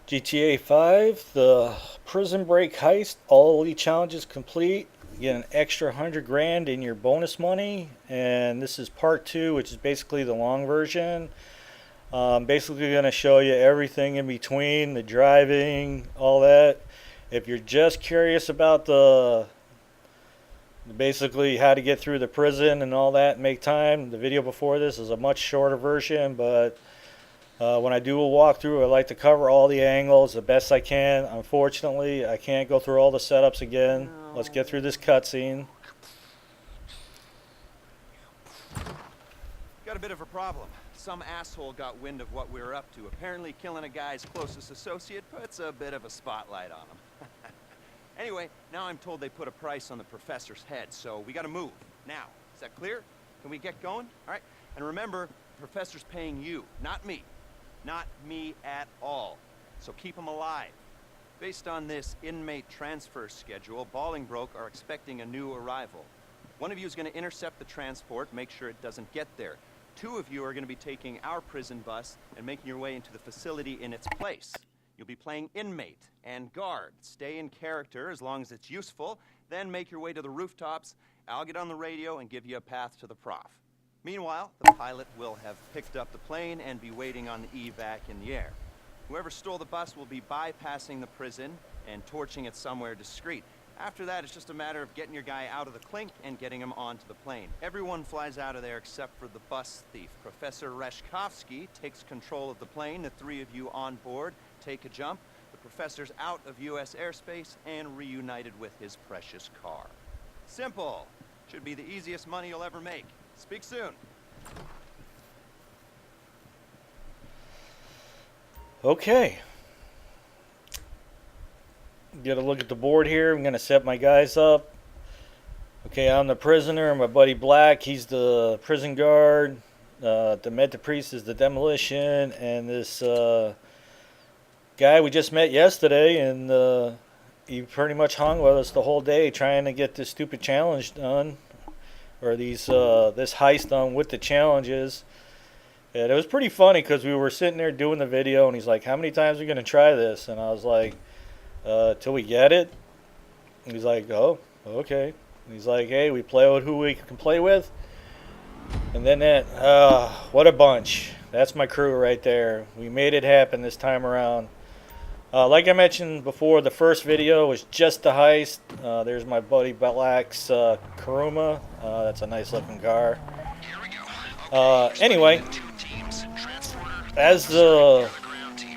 GTA 5, the prison break heist, all elite challenges complete. You get an extra 100 grand in your bonus money, and this is part two, which is basically the long version. Basically, going to show you everything in between, the driving, all that. If you're just curious about the basically how to get through the prison and all that and make time, the video before this is a much shorter version, but when I do a walkthrough, I like to cover all the angles the best I can. Unfortunately, I can't go through all the setups again. Let's get through this cutscene. Got a bit of a problem. Some asshole got wind of what we were up to. Apparently killing a guy's closest associate puts a bit of a spotlight on him. Anyway, now I'm told they put a price on the professor's head, so we gotta move. Now, is that clear? Can we get going? All right. And remember, the professor's paying you, not me. Not me at all. So keep him alive. Based on this inmate transfer schedule, Bolingbroke are expecting a new arrival. One of you is going to intercept the transport, make sure it doesn't get there. Two of you are going to be taking our prison bus and making your way into the facility in its place. You'll be playing inmate and guard. Stay in character as long as it's useful, then make your way to the rooftops. I'll get on the radio and give you a path to the prof. Meanwhile, the pilot will have picked up the plane and be waiting on the evac in the air. Whoever stole the bus will be bypassing the prison and torching it somewhere discreet. After that, it's just a matter of getting your guy out of the clink and getting him onto the plane. Everyone flies out of there except for the bus thief. Professor Reshkovsky takes control of the plane. The three of you on board take a jump. The professor's out of U.S. airspace and reunited with his precious car. Simple. Should be the easiest money you'll ever make. Speak soon. Okay. Get a look at the board here. I'm going to set my guys up. Okay, I'm the prisoner. My buddy Black, he's the prison guard. The Med Priest is the demolition. And this guy we just met yesterday, and he pretty much hung with us the whole day trying to get this stupid challenge done. Or these this heist done with the challenges. And it was pretty funny because we were sitting there doing the video, and he's like, how many times are we going to try this? And I was like, till we get it. And he's like, oh, okay. And he's like, hey, we play with who we can play with. And then that, what a bunch. That's my crew right there. We made it happen this time around. Like I mentioned before, the first video was just the heist. There's my buddy Black's Kuruma. That's a nice looking car. Anyway,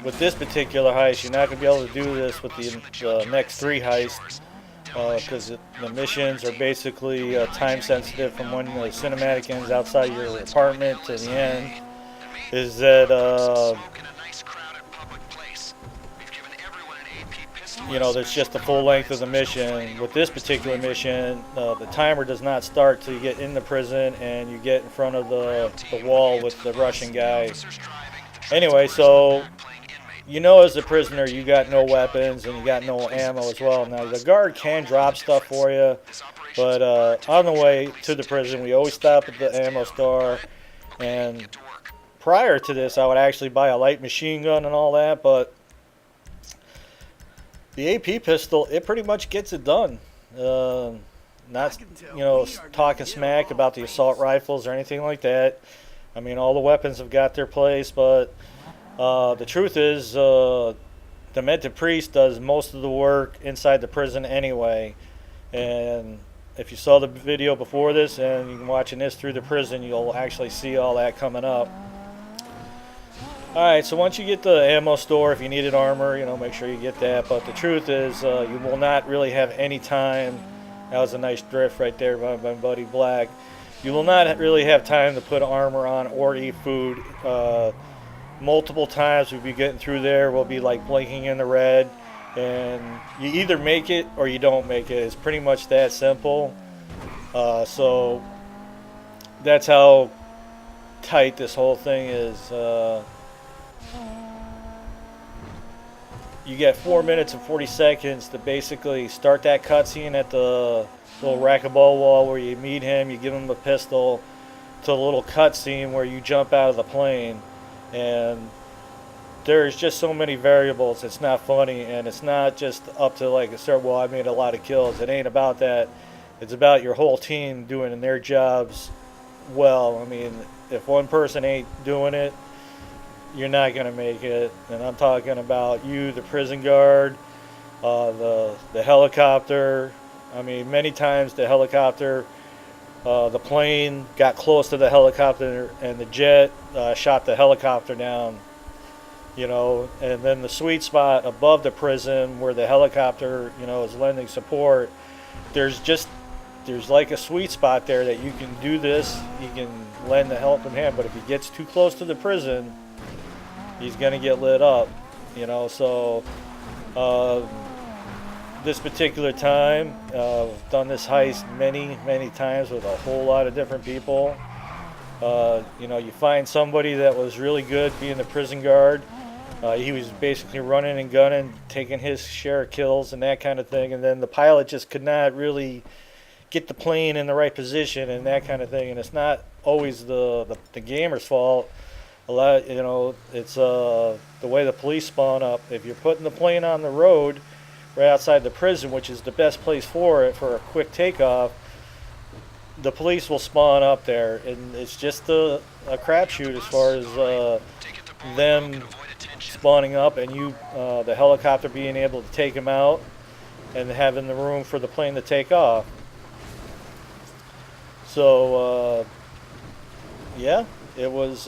with this particular heist, you're not going to be able to do this with the next three heists because the missions are basically time sensitive from when the cinematic ends outside your apartment to the end. Is that there's just the full length of the mission. With this particular mission, the timer does not start till you get in the prison and you get in front of the wall with the Russian guy. Anyway, so as a prisoner, you got no weapons and you got no ammo as well. Now, the guard can drop stuff for you, but on the way to the prison, we always stop at the ammo store. And prior to this, I would actually buy a light machine gun and all that, but the AP pistol, it pretty much gets it done. Not, talking smack about the assault rifles or anything like that. I mean, all the weapons have got their place, but the truth is, the Med Priest does most of the work inside the prison anyway. And if you saw the video before this and you're watching this through the prison, you'll actually see all that coming up. Alright, so once you get the ammo store, if you needed armor, make sure you get that. But the truth is, you will not really have any time. That was a nice drift right there by my buddy Black. You will not really have time to put armor on or eat food. Multiple times we'll be getting through there. We'll be like blinking in the red. And you either make it or you don't make it. It's pretty much that simple. So that's how tight this whole thing is. You get 4 minutes and 40 seconds to basically start that cutscene at the little racquetball wall where you meet him, you give him a pistol, to a little cutscene where you jump out of the plane. And there's just so many variables. It's not funny, and it's not just up to like a certain. Well, I made a lot of kills. It ain't about that. It's about your whole team doing their jobs well. I mean, if one person ain't doing it, you're not gonna make it. And I'm talking about you, the prison guard, the helicopter. I mean, many times the helicopter, the plane got close to the helicopter, and the jet shot the helicopter down. And then the sweet spot above the prison where the helicopter, is lending support. There's like a sweet spot there that you can do this. You can lend the helping hand, but if he gets too close to the prison, he's gonna get lit up. So this particular time, I've done this heist many times with a whole lot of different people. You find somebody that was really good being the prison guard. He was basically running and gunning, taking his share of kills and that kind of thing. And then the pilot just could not really get the plane in the right position and that kind of thing. And it's not always the gamer's fault. A lot, it's the way the police spawn up. If you're putting the plane on the road right outside the prison, which is the best place for it for a quick takeoff, the police will spawn up there, and it's just a crapshoot as far as them spawning up and the helicopter being able to take them out and having the room for the plane to take off. So yeah, it was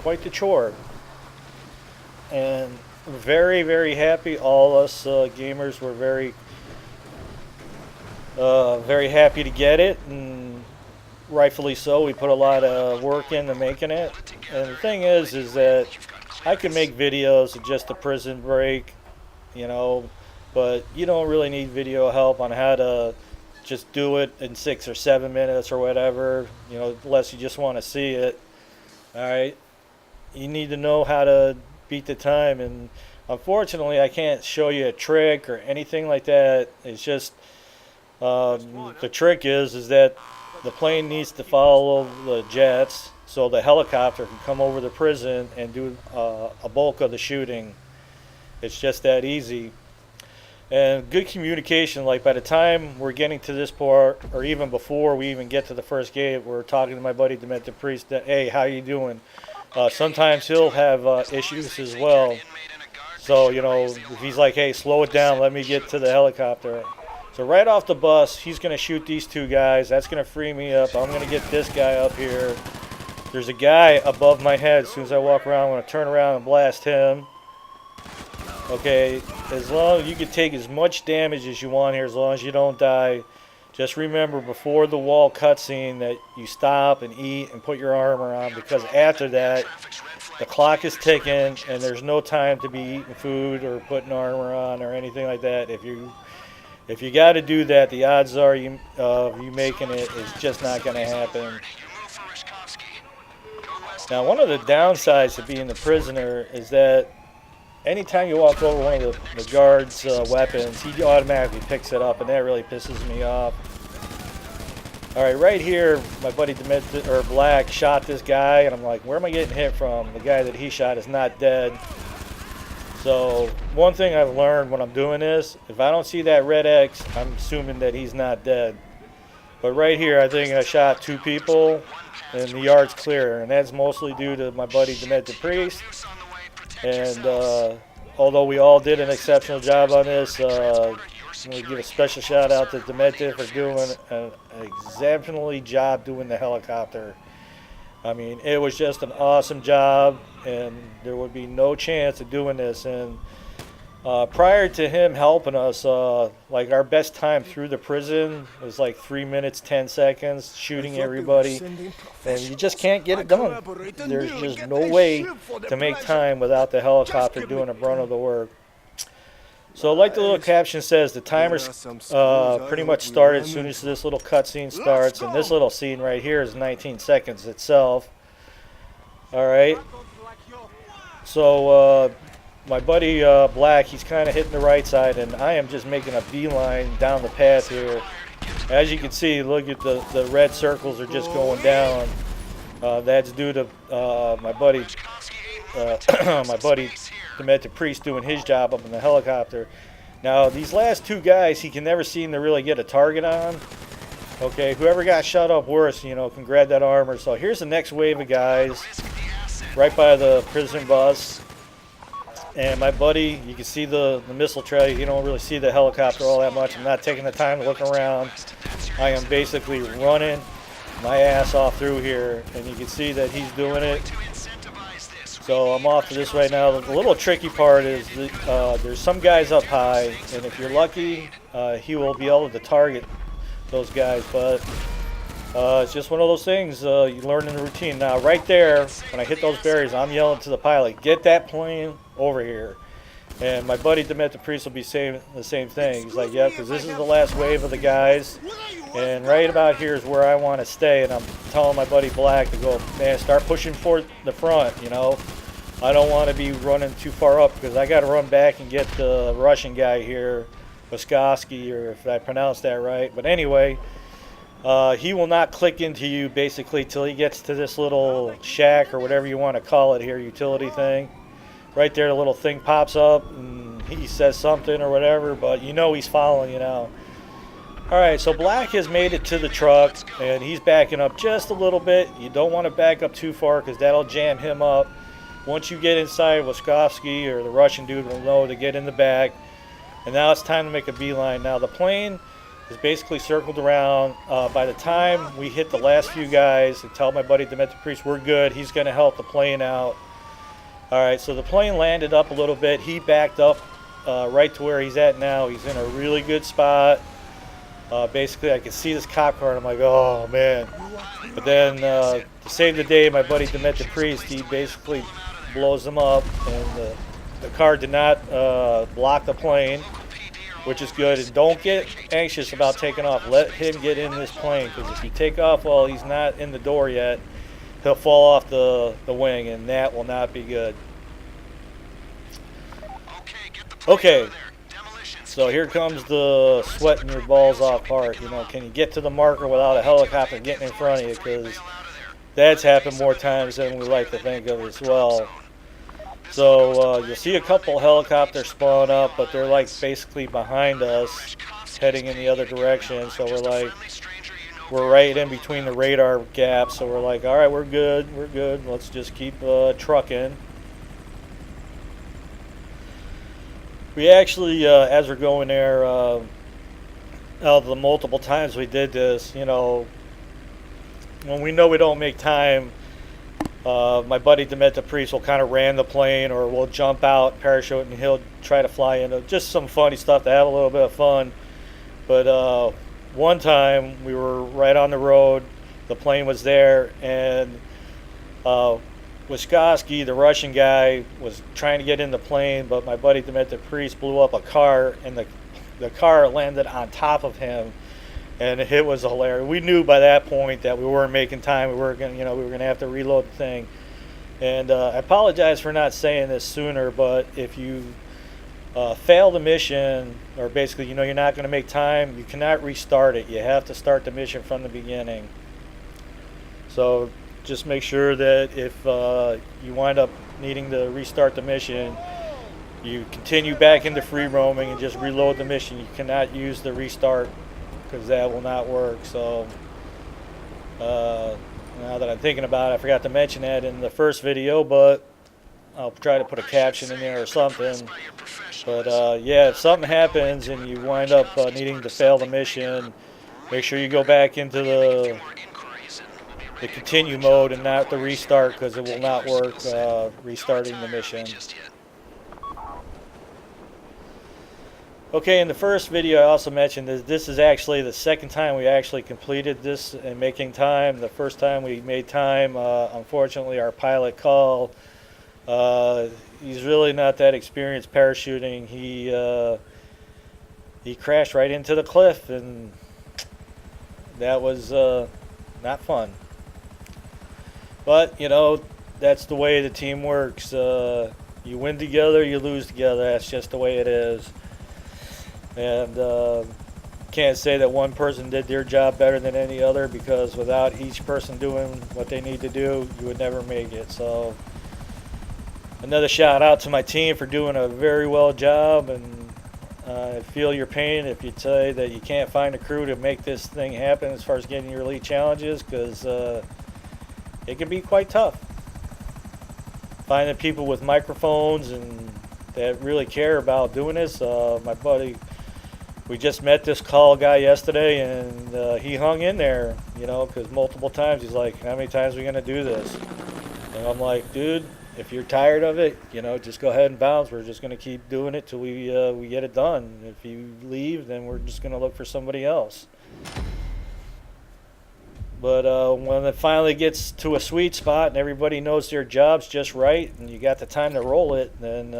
quite the chore, and very happy. All us gamers were very happy to get it, and rightfully so. We put a lot of work into making it, and the thing is that I can make videos of just the prison break, but you don't really need video help on how to just do it in 6 or 7 minutes or whatever, unless you just want to see it. All right, you need to know how to beat the time, and unfortunately I can't show you a trick or anything like that. It's just the trick is that the plane needs to follow the jets so the helicopter can come over the prison and do a bulk of the shooting. It's just that easy. And good communication, like by the time we're getting to this part, or even before we even get to the first gate, we're talking to my buddy Demented Priest, that, hey, how you doing? Sometimes he'll have issues as well. So, if he's like, hey, slow it down, let me get to the helicopter. So right off the bus, he's going to shoot these two guys. That's going to free me up. I'm going to get this guy up here. There's a guy above my head. As soon as I walk around, I'm going to turn around and blast him. Okay, as long as you can take as much damage as you want here, as long as you don't die. Just remember before the wall cutscene that you stop and eat and put your armor on, because after that, the clock is ticking and there's no time to be eating food or putting armor on or anything like that. If you got to do that, the odds are you making it is just not going to happen. Now, one of the downsides to being the prisoner is that anytime you walk over one of the guard's weapons, he automatically picks it up, and that really pisses me off. All right, right here, my buddy Black shot this guy, and I'm like, where am I getting hit from? The guy that he shot is not dead. So one thing I've learned when I'm doing this, if I don't see that red X, I'm assuming that he's not dead. But right here, I think I shot 2 people, and the yard's clear, and that's mostly due to my buddy Demented Priest. And although we all did an exceptional job on this, I'm going to give a special shout out to Demented for doing an exceptionally job doing the helicopter. I mean, it was just an awesome job, and there would be no chance of doing this. And prior to him helping us, like our best time through the prison was like 3 minutes 10 seconds shooting everybody, and you just can't get it done. There's just no way to make time without the helicopter doing a brunt of the work. So like the little caption says, the timer's pretty much started as soon as this little cutscene starts, and this little scene right here is 19 seconds itself. Alright, so my buddy Black, he's kind of hitting the right side, and I am just making a beeline down the path here. As you can see, look at the red circles are just going down. That's due to my buddy my buddy Demented Priest doing his job up in the helicopter. Now these last two guys, he can never seem to really get a target on. Okay, whoever got shot up worse, you know, can grab that armor. So here's the next wave of guys, right by the prison bus. And my buddy, you can see the missile trail. You don't really see the helicopter all that much. I'm not taking the time to look around. I am basically running my ass off through here, and you can see that he's doing it. So I'm off to this right now. The little tricky part is there's some guys up high, and if you're lucky, he will be able to target those guys. But it's just one of those things you learn in the routine. Now, right there, when I hit those barriers, I'm yelling to the pilot, "Get that plane over here!" And my buddy Demented Priest will be saying the same thing. He's like, "Yeah, because this is the last wave of the guys, and right about here is where I want to stay." And I'm telling my buddy Black to go, "Man, start pushing for the front, you know. I don't want to be running too far up because I got to run back and get the Russian guy here, Vysotsky, or if I pronounced that right." But anyway, he will not click into you basically till he gets to this little shack or whatever you want to call it here, utility thing. Right there, the little thing pops up and he says something or whatever, but you know he's following you now. Alright, so Black has made it to the truck and he's backing up just a little bit. You don't want to back up too far because that'll jam him up. Once you get inside, Vysotsky or the Russian dude will know to get in the back. And now it's time to make a beeline. Now the plane is basically circled around. By the time we hit the last few guys and tell my buddy Demented Priest we're good, he's going to help the plane out. Alright, so the plane landed up a little bit. He backed up right to where he's at now. He's in a really good spot. Basically, I can see this cop car and I'm like, oh man. But then to save the day, my buddy Demented Priest, he basically blows them up. And the car did not block the plane, which is good. And don't get anxious about taking off. Let him get in this plane, because if you take off while he's not in the door yet, he'll fall off the wing, and that will not be good. Okay, so here comes the sweating your balls off part. You know, can you get to the marker without a helicopter getting in front of you? Because that's happened more times than we like to think of as well. So you'll see a couple helicopters spawn up, but they're like basically behind us, heading in the other direction. So we're right in between the radar gaps. So we're like, all right, we're good. Let's just keep trucking. We actually, as we're going there, out of the multiple times we did this, you know, when we know we don't make time, my buddy Demented Priest will kind of ram the plane, or we'll jump out, parachute, and he'll try to fly in. Just some funny stuff to have a little bit of fun. But one time we were right on the road, the plane was there, and Vysotsky, the Russian guy, was trying to get in the plane, but my buddy Demented Priest blew up a car, and the car landed on top of him, and it was hilarious. We knew by that point that we weren't making time. We were gonna have to reload the thing. And I apologize for not saying this sooner, but if you fail the mission, or basically you're not going to make time, you cannot restart it. You have to start the mission from the beginning. So just make sure that if you wind up needing to restart the mission, you continue back into free roaming and just reload the mission. You cannot use the restart, because that will not work. So now that I'm thinking about it, I forgot to mention that in the first video, but I'll try to put a caption in there or something. But yeah, if something happens and you wind up needing to fail the mission, make sure you go back into the continue mode and not the restart, because it will not work restarting the mission. Okay, in the first video I also mentioned that this is actually the second time we actually completed this and making time. The first time we made time, unfortunately our pilot called. He's really not that experienced parachuting. He crashed right into the cliff, and that was not fun. But that's the way the team works. You win together, you lose together. That's just the way it is. And can't say that one person did their job better than any other, because without each person doing what they need to do, you would never make it. So Another shout out to my team for doing a very well job, and I feel your pain if you say that you can't find a crew to make this thing happen as far as getting your elite challenges, because it can be quite tough. Finding people with microphones and that really care about doing this. My buddy, we just met this call guy yesterday, and he hung in there, because multiple times he's like, how many times are we going to do this? And I'm like, dude, if you're tired of it, just go ahead and bounce. We're just going to keep doing it till we get it done. If you leave, then we're just going to look for somebody else. But when it finally gets to a sweet spot and everybody knows their job's just right and you got the time to roll it, then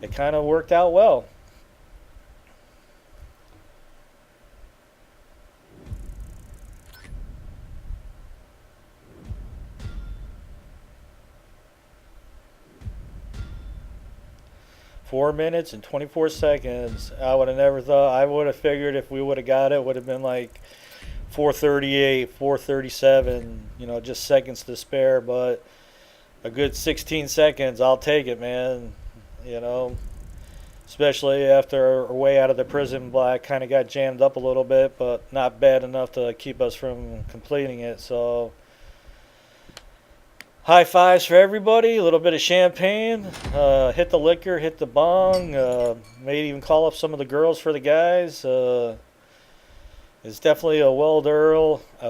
it kind of worked out well. Four minutes and 24 seconds. I would have never thought. I would have figured if we would have got it would have been like 4:38, 4:37, just seconds to spare, but a good 16 seconds, I'll take it, man. Especially after our way out of the prison block kind of got jammed up a little bit, but not bad enough to keep us from completing it. So high fives for everybody, a little bit of champagne, hit the liquor, hit the bong, maybe even call up some of the girls for the guys. It's definitely a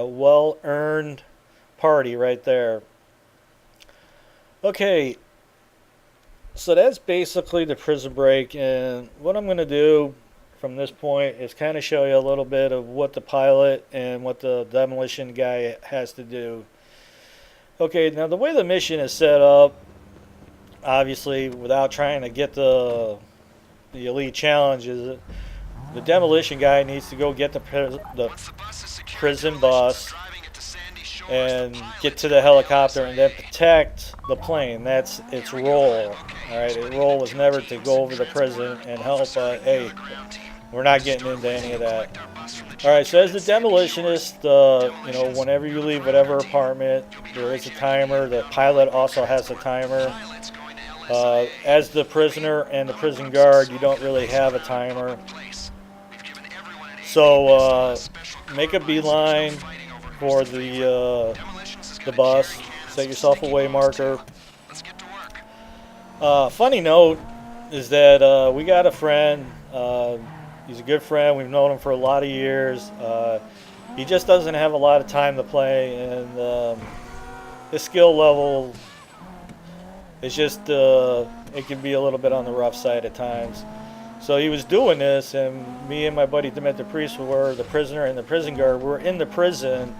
well-earned party right there. Okay, so that's basically the prison break, and what I'm going to do from this point is kind of show you a little bit of what the pilot and what the demolition guy has to do. Okay, now the way the mission is set up, obviously without trying to get the elite challenges, the demolition guy needs to go get the prison bus and get to the helicopter and then protect the plane. That's its role. All right, its role was never to go over the prison and help. Hey, we're not getting into any of that. All right, so as the demolitionist, whenever you leave whatever apartment, there is a timer. The pilot also has a timer. As the prisoner and the prison guard, you don't really have a timer. So make a beeline for the bus. Set yourself a way marker. Funny note is that we got a friend. He's a good friend. We've known him for a lot of years. He just doesn't have a lot of time to play, and his skill level is just it can be a little bit on the rough side at times. So he was doing this, and me and my buddy Demet Priest were the prisoner and the prison guard. We were in the prison,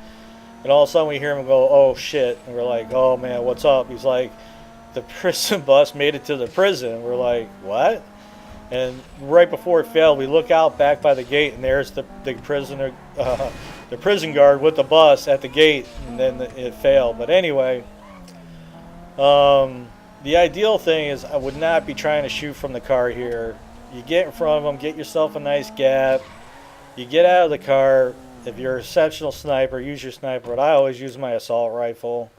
and all of a sudden we hear him go, "Oh shit!" And we're like, "Oh man, what's up?" He's like, "The prison bus made it to the prison." We're like, "What?" And right before it failed, we look out back by the gate, and there's the prisoner, the prison guard with the bus at the gate, and then it failed. But anyway, the ideal thing is I would not be trying to shoot from the car here. You get in front of them, get yourself a nice gap. You get out of the car. If you're an exceptional sniper, use your sniper. But I always use my assault rifle.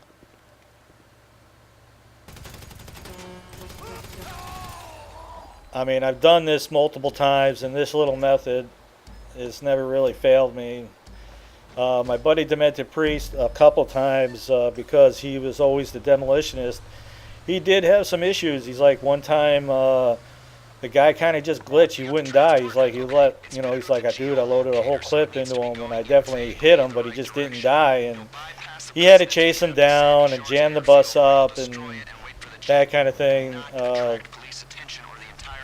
I mean, I've done this multiple times, and this little method has never really failed me. My buddy Demented Priest, a couple times, because he was always the demolitionist, he did have some issues. He's like, one time, the guy kind of just glitched. He wouldn't die. He's like, he's like, dude, I loaded a whole clip into him, and I definitely hit him, but he just didn't die. And he had to chase him down and jam the bus up and that kind of thing.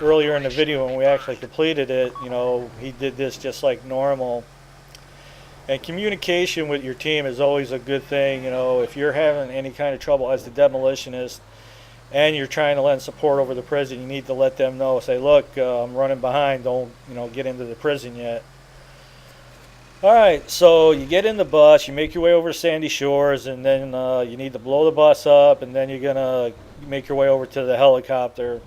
Earlier in the video when we actually completed it, he did this just like normal. And communication with your team is always a good thing. If you're having any kind of trouble as the demolitionist and you're trying to lend support over the prison, you need to let them know. Say, look, I'm running behind. Don't, get into the prison yet. All right, so you get in the bus, you make your way over to Sandy Shores, and then you need to blow the bus up, and then you're going to make your way over to the helicopter.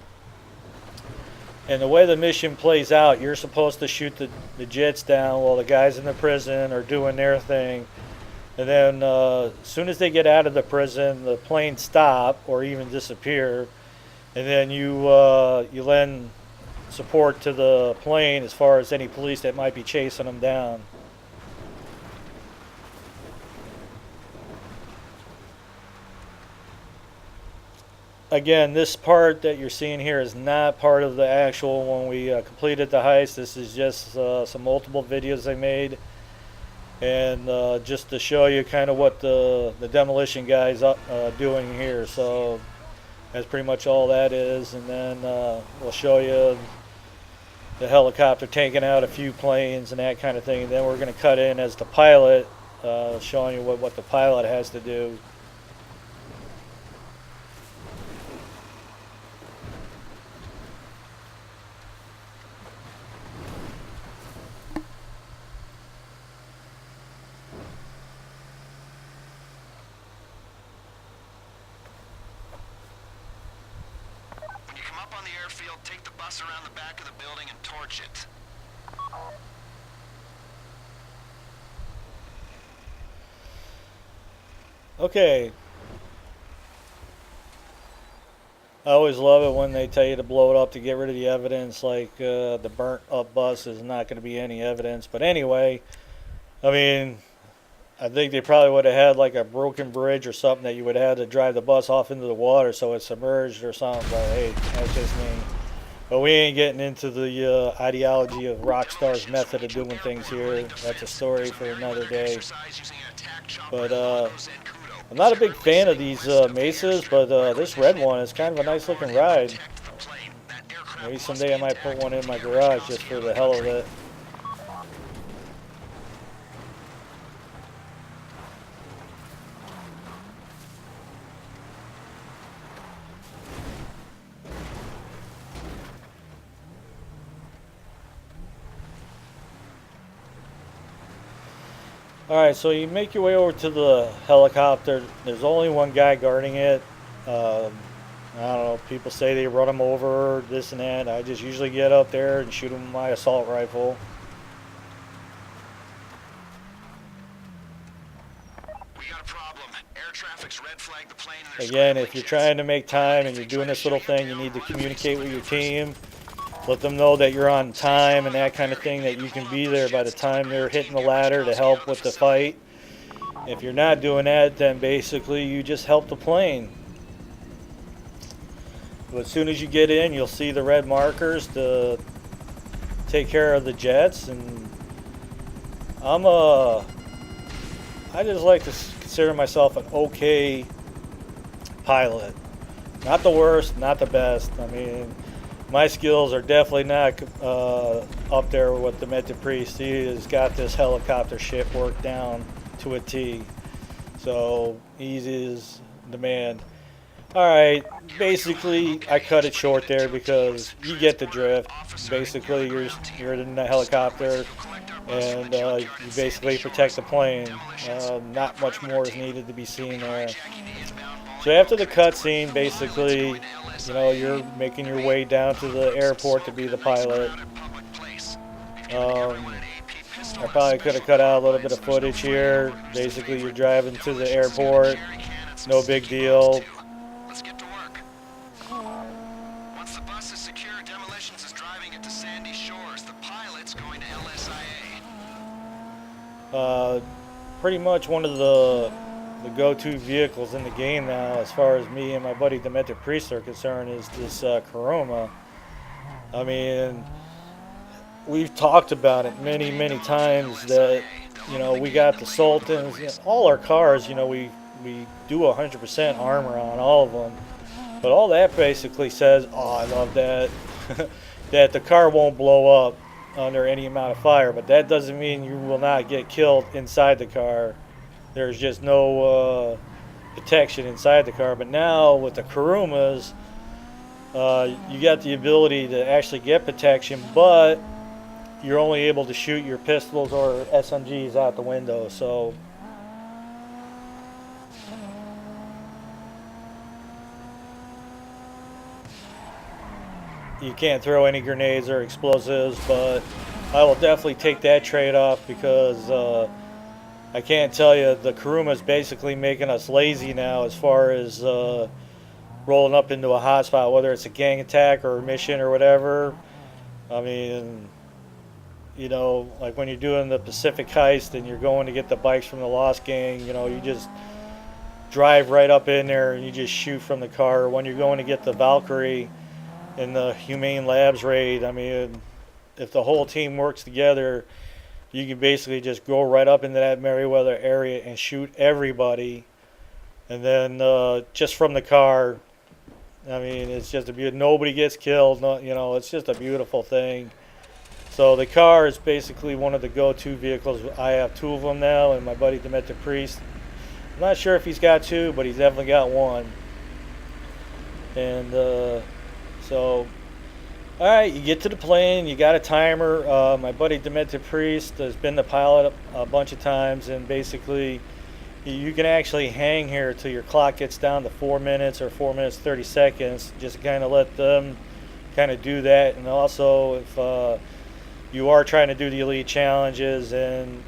And the way the mission plays out, you're supposed to shoot the jets down while the guys in the prison are doing their thing. And then as soon as they get out of the prison, the planes stop or even disappear, and then you lend support to the plane as far as any police that might be chasing them down. Again, this part that you're seeing here is not part of the actual when we completed the heist. This is just some multiple videos I made, and just to show you kind of what the demolition guy's doing here. So that's pretty much all that is, and then we'll show you the helicopter taking out a few planes and that kind of thing. And then we're going to cut in as the pilot, showing you what the pilot has to do. When you come up on the airfield, take the bus around the back of the building and torch it. Okay. I always love it when they tell you to blow it up to get rid of the evidence, like the burnt up bus is not going to be any evidence. But anyway, I mean, I think they probably would have had like a broken bridge or something that you would have to drive the bus off into the water so it's submerged or something. But hey, that's just me. But we ain't getting into the ideology of Rockstar's method of doing things here. That's a story for another day. But I'm not a big fan of these Mesas, but this red one is kind of a nice looking ride. Maybe someday I might put one in my garage just for the hell of it. Alright, so you make your way over to the helicopter. There's only one guy guarding it. I don't know, people say they run him over, this and that. I just usually get up there and shoot him with my assault rifle. We got a problem. Air traffic's red flagged the plane. Again, if you're trying to make time and you're doing this little thing, you need to communicate with your team. Let them know that you're on time and that kind of thing, that you can be there by the time they're hitting the ladder to help with the fight. If you're not doing that, then basically you just help the plane. But as soon as you get in, you'll see the red markers to take care of the jets. And I just like to consider myself an okay pilot. Not the worst, not the best. I mean, my skills are definitely not up there with the Med Priest. He has got this helicopter shit worked down to a T. So easy is the man. Alright, basically I cut it short there because you get the drift. Basically you're in the helicopter and you basically protect the plane. Not much more is needed to be seen there. So after the cutscene, basically, you know, you're making your way down to the airport to be the pilot. I probably could have cut out a little bit of footage here. Basically, you're driving to the airport. No big deal. Let's get to work. Once the bus is secure, Demolitions is driving it to Sandy Shores. The pilot's going to LSIA. Pretty much one of the go-to vehicles in the game now, as far as me and my buddy Demented Priest are concerned, is this Kuruma. I mean, we've talked about it many times that, you know, we got the Sultans, you know, all our cars, you know, we do 100% armor on all of them. But all that basically says, oh, I love that, that the car won't blow up under any amount of fire. But that doesn't mean you will not get killed inside the car. There's just no protection inside the car. But now with the Kurumas, you got the ability to actually get protection, but you're only able to shoot your pistols or SMGs out the window. So you can't throw any grenades or explosives, but I will definitely take that trade-off because I can't tell you, the Kuruma's basically making us lazy now as far as rolling up into a hotspot, whether it's a gang attack or a mission or whatever. I mean, like when you're doing the Pacific Heist and you're going to get the bikes from the Lost Gang, you just drive right up in there and you just shoot from the car. When you're going to get the Valkyrie in the Humane Labs raid, I mean, if the whole team works together, you can basically just go right up into that Meriwether area and shoot everybody. And then just from the car, I mean, it's just nobody gets killed. No, it's just a beautiful thing. So the car is basically one of the go-to vehicles. I have two of them now, and my buddy Demetrius Priest. I'm not sure if he's got two, but he's definitely got one. And so, all right, you get to the plane. You got a timer. My buddy Demetrius Priest has been the pilot a bunch of times, and basically, you can actually hang here till your clock gets down to 4 minutes or 4 minutes 30 seconds. Just kind of let them kind of do that, and also if you are trying to do the elite challenges, and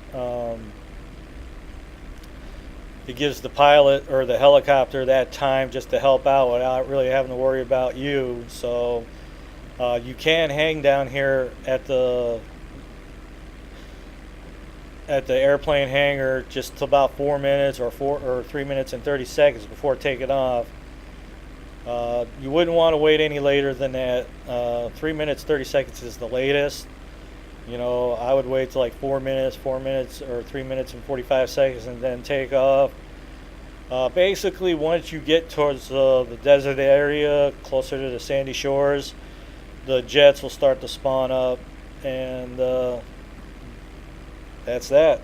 it gives the pilot or the helicopter that time just to help out without really having to worry about you. So you can hang down here at the airplane hangar just to about 4 minutes or 3 minutes and 30 seconds before taking off. You wouldn't want to wait any later than that. 3 minutes 30 seconds is the latest. I would wait till like 4 minutes or 3 minutes and 45 seconds and then take off. Basically, once you get towards the desert area, closer to the sandy shores, the jets will start to spawn up, and that's that.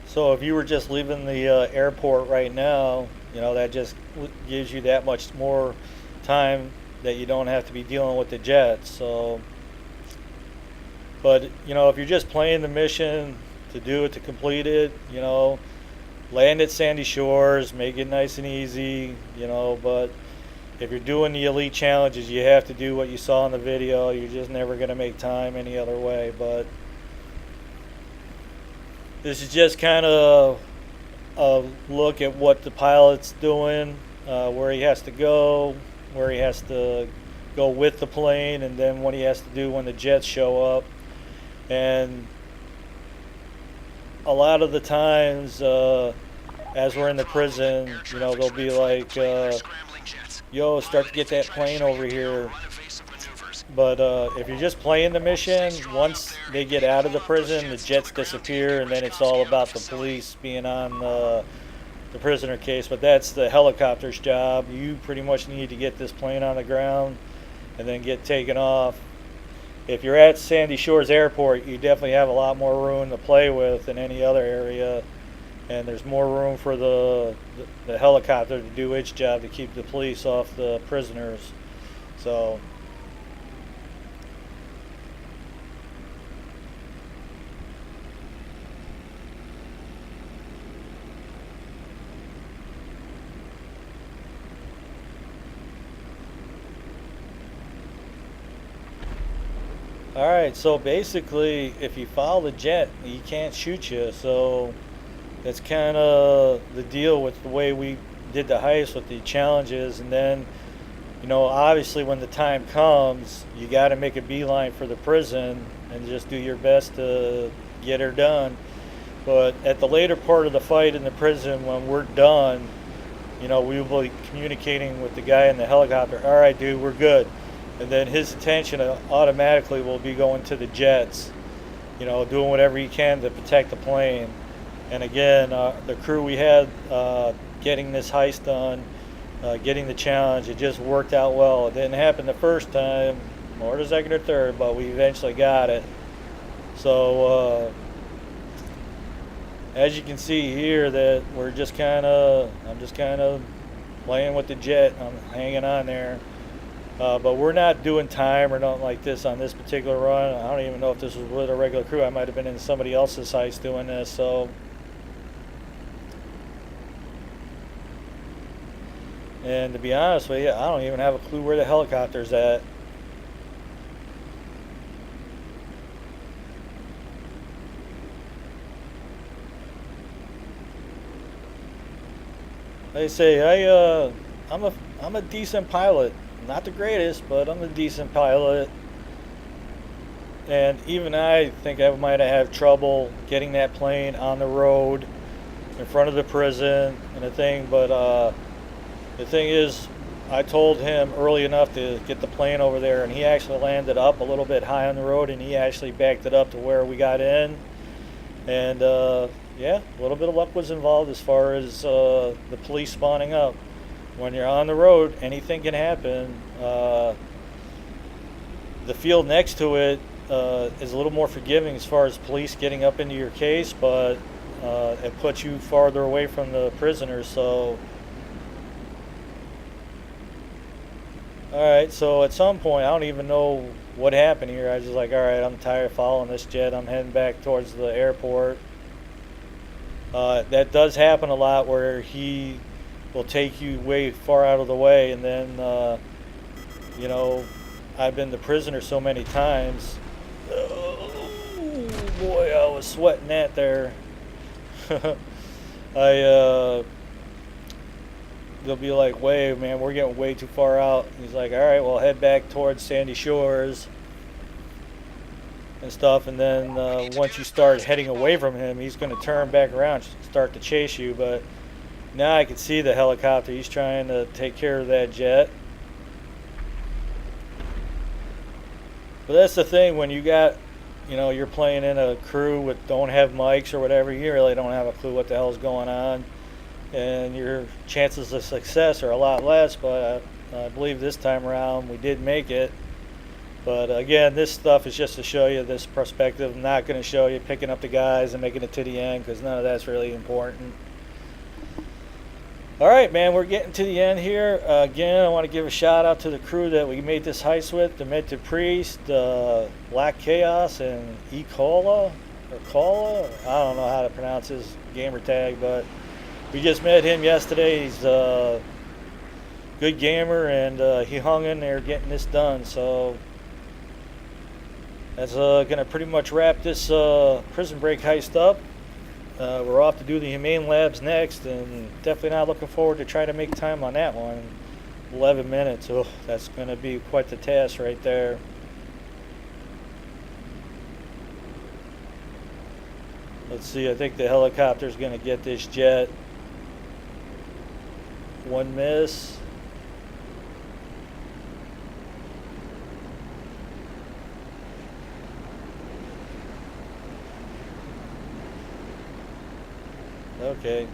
So if you were just leaving the airport right now, that just gives you that much more time that you don't have to be dealing with the jets. So, but if you're just playing the mission to do it, to complete it, land at Sandy Shores, make it nice and easy, but if you're doing the elite challenges, you have to do what you saw in the video. You're just never going to make time any other way. But this is just kind of a look at what the pilot's doing, where he has to go, where he has to go with the plane, and then what he has to do when the jets show up. And a lot of the times, as we're in the prison, they'll be like, yo, start to get that plane over here. But if you're just playing the mission, once they get out of the prison, the jets disappear, and then it's all about the police being on the prisoner case. But that's the helicopter's job. You pretty much need to get this plane on the ground and then get taken off. If you're at Sandy Shores Airport, you definitely have a lot more room to play with than any other area. And there's more room for the helicopter to do its job to keep the police off the prisoners. So alright, so basically if you follow the jet, he can't shoot you. So that's kind of the deal with the way we did the heist with the challenges. And then, obviously when the time comes, you got to make a beeline for the prison and just do your best to get her done. But at the later part of the fight in the prison, when we're done, we will be communicating with the guy in the helicopter. Alright, dude, we're good. And then his attention automatically will be going to the jets, doing whatever he can to protect the plane. And again, the crew we had getting this heist done, getting the challenge. It just worked out well. It didn't happen the first time, or the second or third, but we eventually got it. So as you can see here, that I'm just kind of playing with the jet. I'm hanging on there. But we're not doing time or nothing like this on this particular run. I don't even know if this was with a regular crew. I might have been in somebody else's heist doing this. So, and to be honest with you, I don't even have a clue where the helicopter's at. They say I'm a decent pilot. Not the greatest, but I'm a decent pilot. And even I think I might have had trouble getting that plane on the road in front of the prison and the thing. But the thing is, I told him early enough to get the plane over there, and he actually landed up a little bit high on the road, and he actually backed it up to where we got in. And yeah, a little bit of luck was involved as far as the police spawning up. When you're on the road, anything can happen. The field next to it is a little more forgiving as far as police getting up into your case, but it puts you farther away from the prisoners. So, all right. So at some point, I don't even know what happened here. I was just like, all right, I'm tired of following this jet. I'm heading back towards the airport. That does happen a lot, where he will take you way far out of the way, and then you know, I've been the prisoner so many times. Oh boy, I was sweating that there. They'll be like, "Wait, man, we're getting way too far out." And he's like, "All right, well, head back towards Sandy Shores and stuff." And then once you start heading away from him, he's going to turn back around, and start to chase you. But now I can see the helicopter. He's trying to take care of that jet. But that's the thing, when you got, you're playing in a crew with don't have mics or whatever, you really don't have a clue what the hell's going on. And your chances of success are a lot less, but I believe this time around we did make it. But again, this stuff is just to show you this perspective. I'm not going to show you picking up the guys and making it to the end, because none of that's really important. All right, man, we're getting to the end here. Again, I want to give a shout out to the crew that we made this heist with: Demented Priest, Black Chaos, and Ecola, or Cola. I don't know how to pronounce his gamer tag, but we just met him yesterday. He's a good gamer, and he hung in there getting this done. So that's going to pretty much wrap this prison break heist up. We're off to do the Humane Labs next, and definitely not looking forward to try to make time on that one. 11 minutes, oh, that's going to be quite the task right there. Let's see, I think the helicopter's going to get this jet. One miss. Okay.